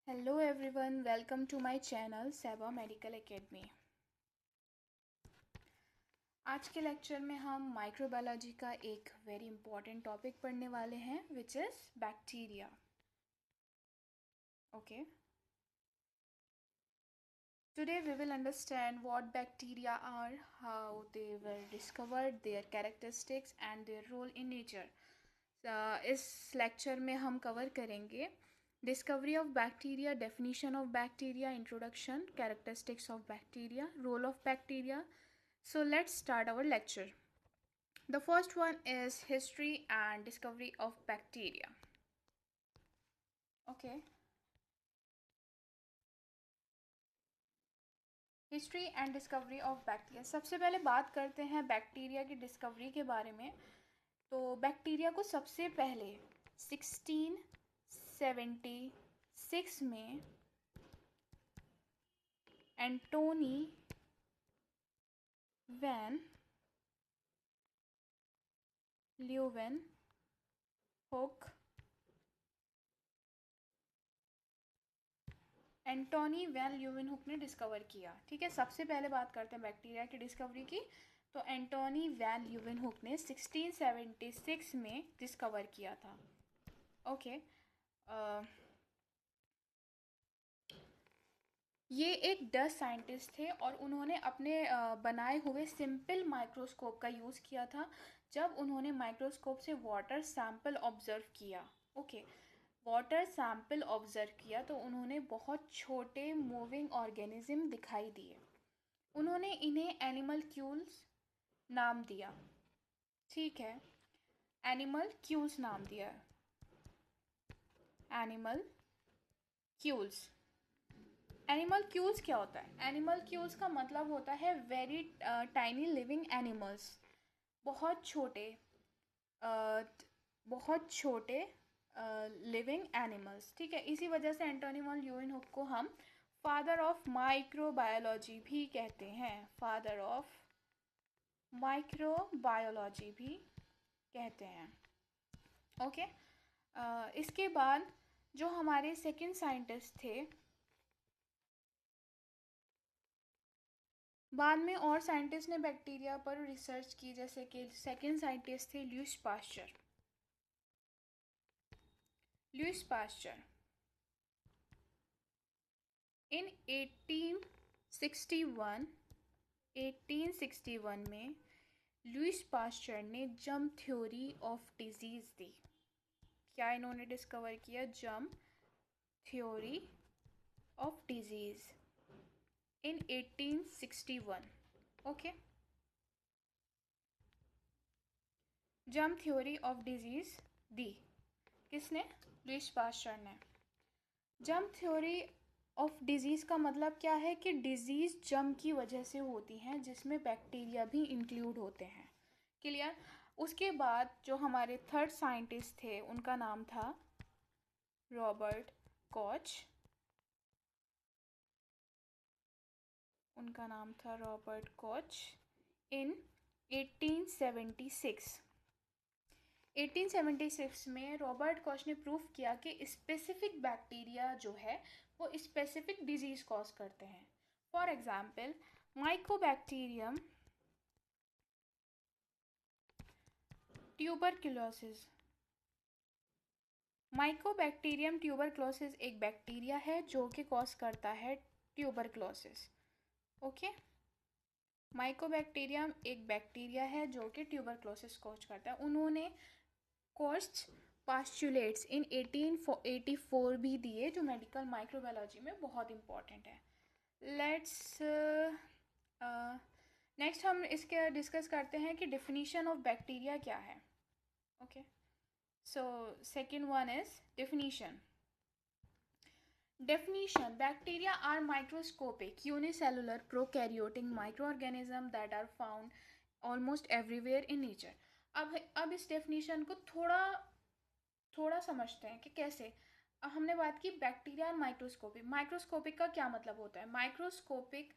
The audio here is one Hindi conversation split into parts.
Hello everyone, welcome to my channel Seva medical academy. आज के लेक्चर में हम माइक्रोबायोलॉजी का एक वेरी इंपॉर्टेंट टॉपिक पढ़ने वाले हैं which is bacteria. Okay, today we will understand what bacteria are, how they were discovered, their characteristics and their role in nature. इस लेक्चर में हम कवर करेंगे discovery of bacteria, definition of bacteria, introduction, characteristics of bacteria, role of bacteria. So let's start our lecture. The first one is history and discovery of bacteria. Okay, history and discovery of bacteria. सबसे पहले बात करते हैं बैक्टीरिया की डिस्कवरी के बारे में। तो बैक्टीरिया को सबसे पहले 1676 में Antony van Leeuwenhoek Antony van Leeuwenhoek ने डिस्कवर किया। ठीक है, सबसे पहले बात करते हैं बैक्टीरिया की डिस्कवरी की। तो एंटोनी वैन ल्यूवेनहुक ने 1676 में डिस्कवर किया था। ओके, ये एक डच साइंटिस्ट थे और उन्होंने अपने बनाए हुए सिंपल माइक्रोस्कोप का यूज़ किया था जब उन्होंने माइक्रोस्कोप से वाटर सैंपल ऑब्जर्व किया। ओके, वाटर सैंपल ऑब्जर्व किया तो उन्होंने बहुत छोटे मूविंग ऑर्गेनिज्म दिखाई दिए। उन्होंने इन्हें एनिमलक्यूल्स नाम दिया। ठीक है, एनिमलक्यूल्स नाम दिया, एनिमलक्यूल्स। एनिमलक्यूल्स क्या होता है? एनिमलक्यूल्स का मतलब होता है वेरी टाइनी लिविंग एनिमल्स, बहुत छोटे लिविंग एनिमल्स। ठीक है, इसी वजह से एंटोनी वैन ल्यूवेनहुक को हम फादर ऑफ माइक्रोबायोलॉजी भी कहते हैं, फादर ऑफ माइक्रोबायोलॉजी भी कहते हैं। ओके, इसके बाद जो हमारे सेकंड साइंटिस्ट थे, बाद में और साइंटिस्ट ने बैक्टीरिया पर रिसर्च की, जैसे कि सेकंड साइंटिस्ट थे Louis Pasteur. Louis Pasteur in 1861 में लुईस पास्चर ने जर्म थ्योरी ऑफ डिजीज़ दी। क्या इन्होंने डिस्कवर किया? Germ theory of disease in 1861। Okay, germ theory of disease दी किसने? लुईस पास्चर ने। जर्म थ्योरी ऑफ डिजीज़ का मतलब क्या है कि डिजीज़ जर्म की वजह से होती हैं, जिसमें बैक्टीरिया भी इंक्लूड होते हैं। क्लियर? उसके बाद जो हमारे थर्ड साइंटिस्ट थे उनका नाम था रॉबर्ट कॉच। उनका नाम था रॉबर्ट कॉच इन 1876 में रॉबर्ट कॉच ने प्रूफ किया कि स्पेसिफिक बैक्टीरिया जो है वो स्पेसिफिक डिजीज़ कॉज करते हैं। For example, Mycobacterium tuberculosis. Mycobacterium tuberculosis एक बैक्टीरिया है जो कि कॉज करता है ट्यूबरक्लोसिस। ओके, माइकोबैक्टीरियम एक बैक्टीरिया है जो कि ट्यूबरक्लोसिस कॉज करता है। उन्होंने कॉस्ट पास्चुलेट्स इन 1884 भी दिए, जो मेडिकल माइक्रोबायोलॉजी में बहुत इंपॉर्टेंट है। लेट्स नेक्स्ट हम इसके डिस्कस करते हैं कि डेफिनेशन ऑफ बैक्टीरिया क्या है। Okay, so second one is definition. Definition: Bacteria are microscopic, unicellular, prokaryotic microorganisms that are found almost everywhere in nature. अब इस डेफिनेशन को थोड़ा समझते हैं कि कैसे। हमने बात की बैक्टीरिया और माइक्रोस्कोपिक। माइक्रोस्कोपिक का क्या मतलब होता है? माइक्रोस्कोपिक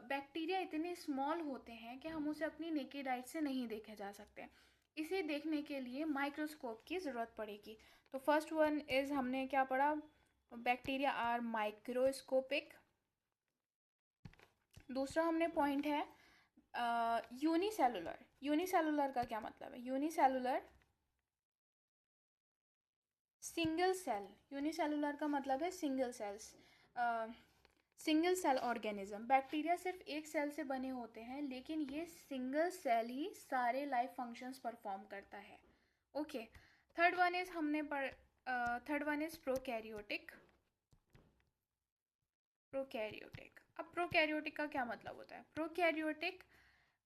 बैक्टीरिया इतने स्मॉल होते हैं कि हम उसे अपनी नेकेड आइज से नहीं देखे जा सकते। इसे देखने के लिए माइक्रोस्कोप की ज़रूरत पड़ेगी। तो फर्स्ट वन इज़ हमने क्या पढ़ा? Bacteria are microscopic. दूसरा हमने पॉइंट है यूनिसेलुलर। यूनिसेलुलर का क्या मतलब है? Unicellular single cell. यूनिसेलुलर का मतलब है single cells, single cell organism. Bacteria सिर्फ एक सेल से बने होते हैं, लेकिन ये सिंगल सेल ही सारे लाइफ फंक्शंस परफॉर्म करता है। Okay, third one is third one is prokaryotic. Prokaryotic, अब प्रोकैरियोटिक का क्या मतलब होता है? प्रोकैरियोटिक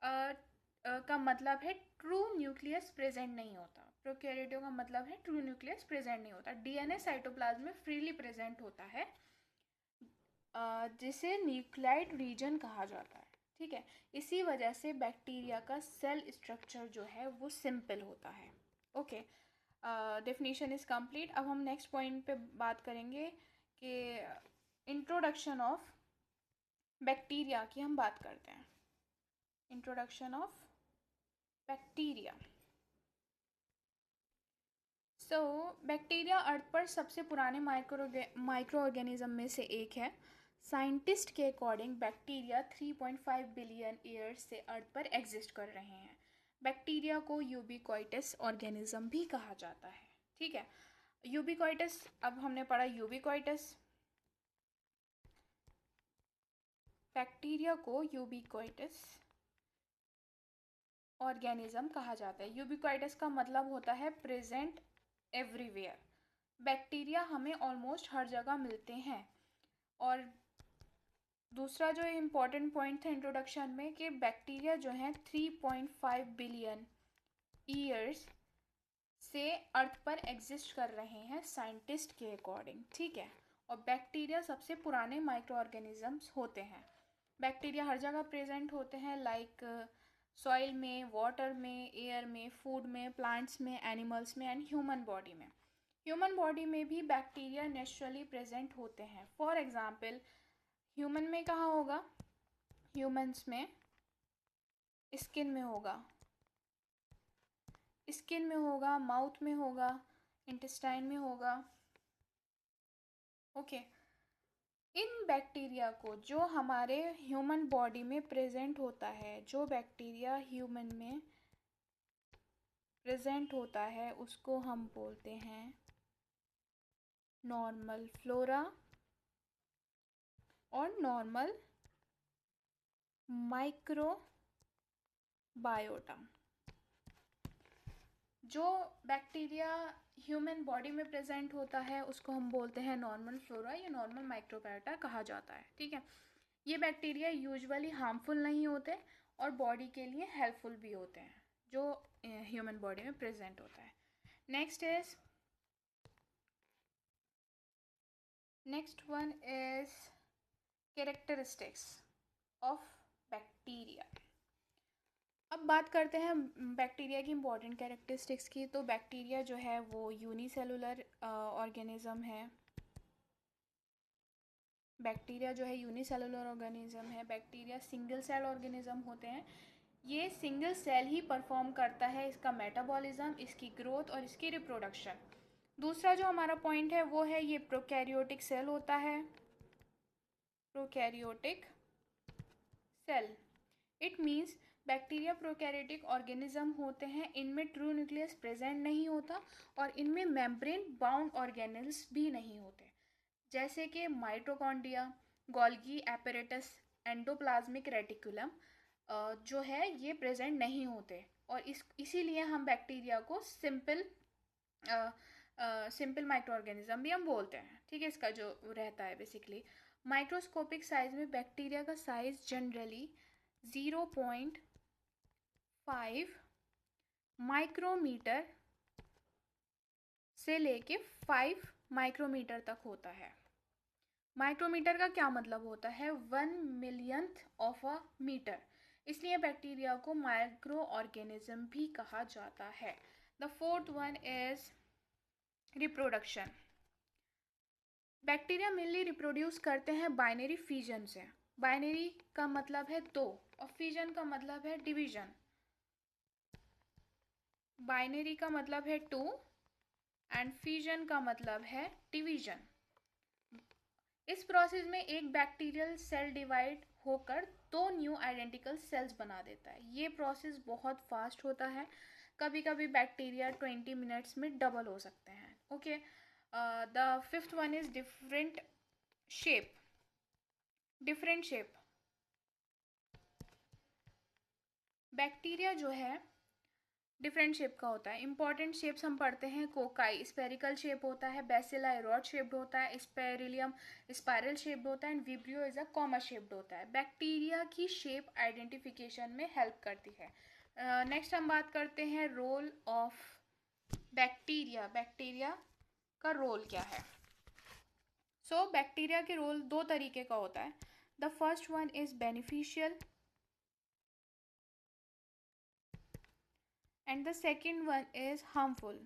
का मतलब है ट्रू न्यूक्लियस प्रेजेंट नहीं होता। प्रोकैरियोटिक का मतलब है ट्रू न्यूक्लियस प्रेजेंट नहीं होता। डीएनए साइटोप्लाज्म में फ्रीली प्रेजेंट होता है, जिसे न्यूक्लियाइड रीजन कहा जाता है। ठीक है, इसी वजह से बैक्टीरिया का सेल स्ट्रक्चर जो है वो सिंपल होता है। Okay, definition is complete. अब हम नेक्स्ट पॉइंट पे बात करेंगे कि इंट्रोडक्शन ऑफ बैक्टीरिया की हम बात करते हैं। Introduction of bacteria. बैक्टीरिया अर्थ पर सबसे पुराने माइक्रो ऑर्गेनिज्म में से एक है। साइंटिस्ट के अकॉर्डिंग बैक्टीरिया 3.5 बिलियन ईयर्स से अर्थ पर एग्जिस्ट कर रहे हैं। बैक्टीरिया को यूबिक्वाइटस ऑर्गेनिज्म भी कहा जाता है। ठीक है, यूबिक्वाइटस, अब हमने पढ़ा यूबिक्वाइटस। बैक्टीरिया को यूबिक्वाइटस ऑर्गेनिज्म कहा जाता है। यूबिक्वाइटस का मतलब होता है प्रेजेंट एवरीवेयर। बैक्टीरिया हमें ऑलमोस्ट हर जगह मिलते हैं। और दूसरा जो इम्पोर्टेंट पॉइंट था इंट्रोडक्शन में कि बैक्टीरिया जो है 3.5 बिलियन ईयर्स से अर्थ पर एग्जिस्ट कर रहे हैं साइंटिस्ट के अकॉर्डिंग। ठीक है, और बैक्टीरिया सबसे पुराने माइक्रो ऑर्गेनिजम्स होते हैं। बैक्टीरिया हर जगह प्रेजेंट होते हैं, लाइक सॉइल में, वाटर में, एयर में, फूड में, प्लांट्स में, एनिमल्स में एंड ह्यूमन बॉडी में। ह्यूमन बॉडी में भी बैक्टीरिया नेचुरली प्रेजेंट होते हैं। फॉर एग्जाम्पल, ह्यूमन में कहाँ होगा? ह्यूमंस में स्किन में होगा, स्किन में होगा, माउथ में होगा, इंटेस्टाइन में होगा। ओके, इन बैक्टीरिया को जो हमारे ह्यूमन बॉडी में प्रेजेंट होता है, जो बैक्टीरिया ह्यूमन में प्रेजेंट होता है, उसको हम बोलते हैं नॉर्मल फ्लोरा और नॉर्मल माइक्रोबायोटा। जो बैक्टीरिया ह्यूमन बॉडी में प्रेजेंट होता है उसको हम बोलते हैं नॉर्मल फ्लोरा या नॉर्मल माइक्रोबायोटा कहा जाता है। ठीक है, ये बैक्टीरिया यूजुअली हार्मफुल नहीं होते और बॉडी के लिए हेल्पफुल भी होते हैं, जो ह्यूमन बॉडी में प्रेजेंट होता है। Next one is characteristics of bacteria. अब बात करते हैं बैक्टीरिया की इंपॉर्टेंट कैरेक्टरिस्टिक्स की। तो बैक्टीरिया जो है वो यूनिसेलुलर ऑर्गेनिज्म है। बैक्टीरिया जो है यूनिसेलुलर ऑर्गेनिज्म है। बैक्टीरिया सिंगल सेल ऑर्गेनिज्म होते हैं। ये सिंगल सेल ही परफॉर्म करता है इसका मेटाबॉलिज्म, इसकी ग्रोथ और इसकी रिप्रोडक्शन। दूसरा जो हमारा पॉइंट है वो है ये प्रोकैरियोटिक सेल होता है। Prokaryotic cell, it means bacteria prokaryotic organism होते हैं। इनमें ट्रू न्यूक्लियस प्रेजेंट नहीं होता और इनमें मेम्ब्रेन बाउंड ऑर्गेनेल्स भी नहीं होते, जैसे कि mitochondria, Golgi apparatus, endoplasmic reticulum जो है ये प्रेजेंट नहीं होते। और इसीलिए हम बैक्टीरिया को सिंपल माइक्रो ऑर्गेनिज्म भी हम बोलते हैं। ठीक है, इसका जो रहता है बेसिकली माइक्रोस्कोपिक साइज में बैक्टीरिया का साइज जनरली 0.5 माइक्रोमीटर से लेके 5 माइक्रोमीटर तक होता है। माइक्रोमीटर का क्या मतलब होता है? 1 मिलियंथ ऑफ अ मीटर। इसलिए बैक्टीरिया को माइक्रो ऑर्गेनिज्म भी कहा जाता है। The fourth one is reproduction. Bacteria mainly reproduce करते हैं बाइनरी फिजन से। बाइनरी का मतलब है दो और फिजन का मतलब है डिवीजन। बाइनरी का मतलब है टू एंड फिजन का मतलब है डिवीजन। इस प्रोसेस में एक बैक्टीरियल सेल डिवाइड होकर दो न्यू आइडेंटिकल सेल्स बना देता है। ये प्रोसेस बहुत फास्ट होता है, कभी कभी बैक्टीरिया 20 मिनट्स में डबल हो सकते हैं। Okay, the fifth one is shape different shape. Bacteria जो है डिफरेंट शेप का होता है। इंपॉर्टेंट शेप्स हम पढ़ते हैं, कोकाई स्पेरिकल शेप होता है, बेसिलाई रॉड शेप्ड होता है, स्पेरिलियम स्पायरल शेप्ड होता है, and vibrio is a comma shaped होता है। बैक्टीरिया की शेप आइडेंटिफिकेशन में हेल्प करती है। नेक्स्ट हम बात करते हैं रोल ऑफ बैक्टीरिया। बैक्टीरिया का रोल क्या है? सो बैक्टीरिया के रोल दो तरीके का होता है। The first one is beneficial and the second one is harmful.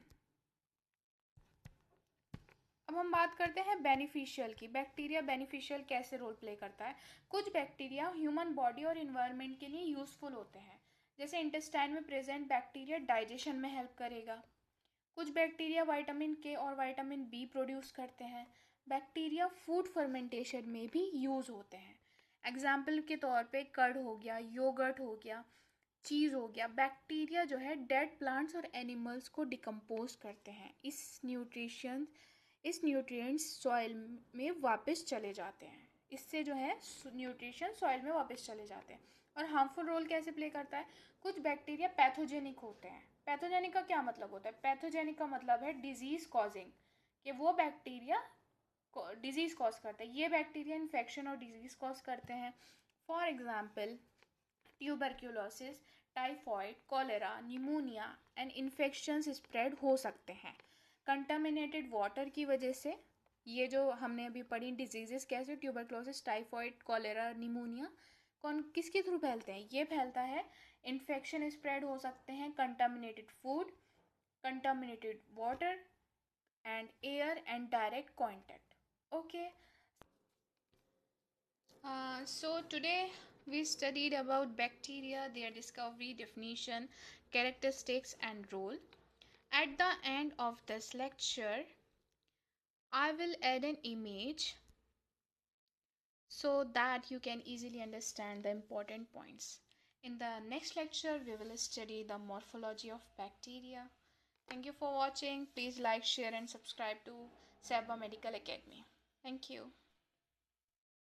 अब हम बात करते हैं बेनिफिशियल की। बैक्टीरिया बेनिफिशियल कैसे रोल प्ले करता है? कुछ बैक्टीरिया ह्यूमन बॉडी और इन्वायरमेंट के लिए यूजफुल होते हैं। जैसे इंटेस्टाइन में प्रेजेंट बैक्टीरिया डाइजेशन में हेल्प करेगा। कुछ बैक्टीरिया विटामिन के और विटामिन बी प्रोड्यूस करते हैं। बैक्टीरिया फूड फर्मेंटेशन में भी यूज़ होते हैं। एग्जाम्पल के तौर पे कर्ड हो गया, योगर्ट हो गया, चीज़ हो गया। बैक्टीरिया जो है डेड प्लांट्स और एनिमल्स को डिकम्पोज करते हैं। इस न्यूट्रिएंट्स सॉइल में वापस चले जाते हैं। इससे जो है न्यूट्रिशन सॉइल में वापस चले जाते हैं। और हार्मफुल रोल कैसे प्ले करता है? कुछ बैक्टीरिया पैथोजेनिक होते हैं। पैथोजेनिक का क्या मतलब होता है? पैथोजेनिक का मतलब है डिजीज कॉजिंग, कि वो बैक्टीरिया डिजीज कॉज करते हैं। ये बैक्टीरिया इन्फेक्शन और डिजीज कॉज करते हैं। For example tuberculosis, typhoid, cholera, pneumonia and infections spread हो सकते हैं। कंटामिनेटेड वाटर की वजह से ये जो हमने अभी पढ़ी डिजीजेस कैसे ट्यूबरक्लोसिस, टाइफॉइड, कॉलेरा, निमोनिया कौन किसके थ्रू फैलते हैं? ये फैलता है, इन्फेक्शन स्प्रेड हो सकते हैं contaminated food, contaminated water and air and direct contact. Okay, so today we studied about bacteria, their discovery, definition, characteristics, and role. At the end of this lecture, I will add an image so that you can easily understand the important points. In the next lecture, we will study the morphology of bacteria. Thank you for watching. Please like, share, and subscribe to Seba Medical Academy. Thank you.